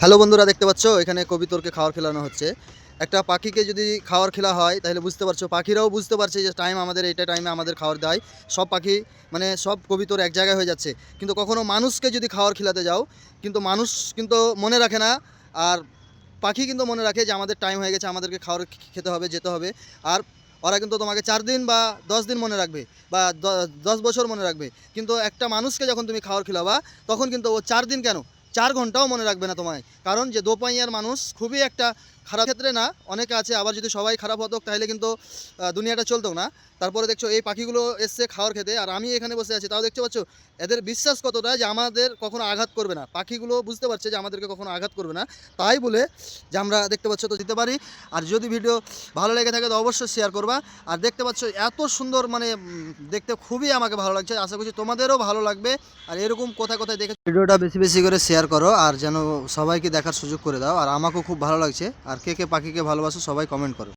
Hello বন্ধুরা, দেখতে পাচ্ছ এখানে কবিতরকে খাবার খেলানো হচ্ছে। একটা পাখিকে যদি খাবার খেলা হয় তাহলে বুঝতে পারছো, পাখিরাও বুঝতে পারছে যে টাইম আমাদের, এইটা টাইমে আমাদের খাবার দেয়। সব পাখি মানে সব কবিতর এক জায়গায় হয়ে যাচ্ছে। কিন্তু কখনো মানুষকে যদি খাবার খেলাতে যাও, কিন্তু মানুষ কিন্তু মনে রাখে না। আর পাখি কিন্তু মনে রাখে যে আমাদের টাইম হয়ে গেছে, আমাদেরকে খাবার খেতে হবে, যেতে হবে। আর ওরা কিন্তু তোমাকে 4 দিন বা 10 দিন মনে রাখবে, বা 10 বছর মনে রাখবে। কিন্তু একটা মানুষকে যখন তুমি খাবার খেলাবা, তখন কিন্তু ও 4 দিন কেন, 4 ঘন্টাও মনে রাখবে না তোমায়। কারণ যে দোপাইয়ার মানুষ খুবই একটা খারাপ, ক্ষেত্রে না, অনেকে আছে। আবার যদি সবাই খারাপ হতো তাহলে কিন্তু দুনিয়াটা চলতো না। তারপরে দেখছো এই পাখিগুলো এসছে খাবার খেতে, আর আমি এখানে বসে আছি, তাও দেখতে পাচ্ছ এদের বিশ্বাস কতটা যে আমাদের কখনো আঘাত করবে না। পাখিগুলো বুঝতে পারছে যে আমাদেরকে কখনো আঘাত করবে না, তাই বলে যে আমরা দেখতে পাচ্ছ তো দিতে পারি। আর যদি ভিডিও ভালো লেগে থাকে তো অবশ্যই শেয়ার করবা। আর দেখতে পাচ্ছ এত সুন্দর, মানে দেখতে খুবই আমাকে ভালো লাগছে, আশা করছি তোমাদেরও ভালো লাগবে। আর এরকম কোথায় কোথায় দেখে ভিডিওটা বেশি বেশি করে শেয়ার করো, আর যেন সবাইকে দেখার সুযোগ করে দাও। আর আমাকেও খুব ভালো লাগছে। আর কে কে পাখিকে ভালোবাসো সবাই কমেন্ট করো।